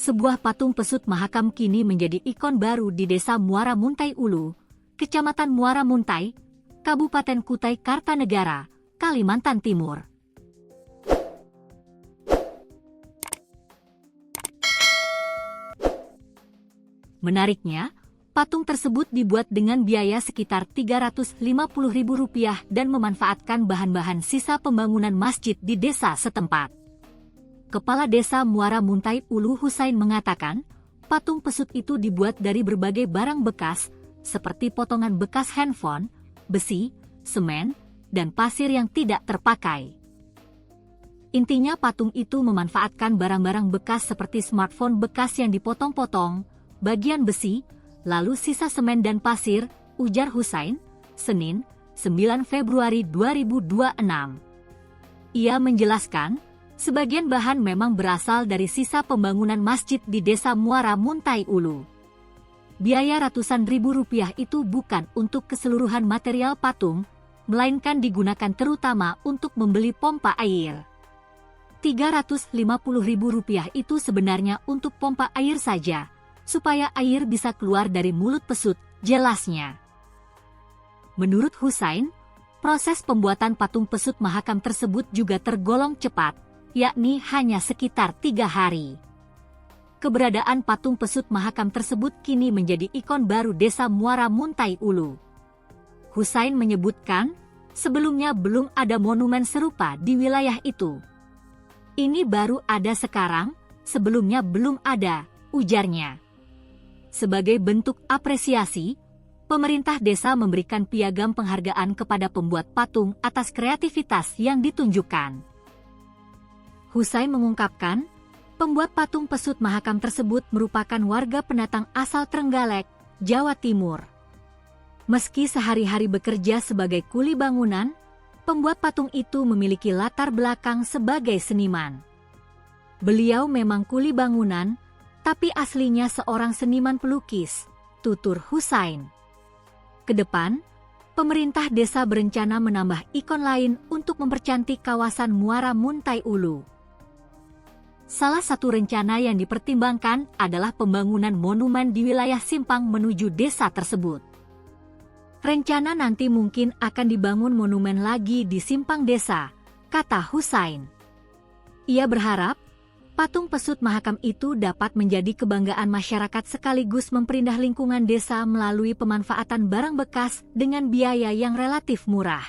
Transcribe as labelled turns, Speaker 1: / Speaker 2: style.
Speaker 1: Sebuah patung pesut Mahakam kini menjadi ikon baru di Desa Muara Muntai Ulu, Kecamatan Muara Muntai, Kabupaten Kutai Kartanegara, Kalimantan Timur. Menariknya, patung tersebut dibuat dengan biaya sekitar Rp350.000 dan memanfaatkan bahan-bahan sisa pembangunan masjid di desa setempat. Kepala Desa Muara Muntai Ulu Husain mengatakan, patung pesut itu dibuat dari berbagai barang bekas, seperti potongan bekas handphone, besi, semen, dan pasir yang tidak terpakai. Intinya patung itu memanfaatkan barang-barang bekas seperti smartphone bekas yang dipotong-potong, bagian besi, lalu sisa semen dan pasir, ujar Husain, Senin, 9 Februari 2026. Ia menjelaskan, sebagian bahan memang berasal dari sisa pembangunan masjid di Desa Muara Muntai Ulu. Biaya ratusan ribu rupiah itu bukan untuk keseluruhan material patung, melainkan digunakan terutama untuk membeli pompa air. Rp350.000 itu sebenarnya untuk pompa air saja, supaya air bisa keluar dari mulut pesut, jelasnya. Menurut Husain, proses pembuatan patung pesut Mahakam tersebut juga tergolong cepat, yakni hanya sekitar 3 hari. Keberadaan patung pesut Mahakam tersebut kini menjadi ikon baru Desa Muara Muntai Ulu. Husain menyebutkan, sebelumnya belum ada monumen serupa di wilayah itu. Ini baru ada sekarang, sebelumnya belum ada, ujarnya. Sebagai bentuk apresiasi, pemerintah desa memberikan piagam penghargaan kepada pembuat patung atas kreativitas yang ditunjukkan. Husain mengungkapkan, pembuat patung pesut Mahakam tersebut merupakan warga pendatang asal Trenggalek, Jawa Timur. Meski sehari-hari bekerja sebagai kuli bangunan, pembuat patung itu memiliki latar belakang sebagai seniman. Beliau memang kuli bangunan, tapi aslinya seorang seniman pelukis, tutur Husain. Kedepan, pemerintah desa berencana menambah ikon lain untuk mempercantik kawasan Muara Muntai Ulu. Salah satu rencana yang dipertimbangkan adalah pembangunan monumen di wilayah Simpang menuju desa tersebut. Rencana nanti mungkin akan dibangun monumen lagi di Simpang Desa, kata Husain. Ia berharap, patung pesut Mahakam itu dapat menjadi kebanggaan masyarakat sekaligus memperindah lingkungan desa melalui pemanfaatan barang bekas dengan biaya yang relatif murah.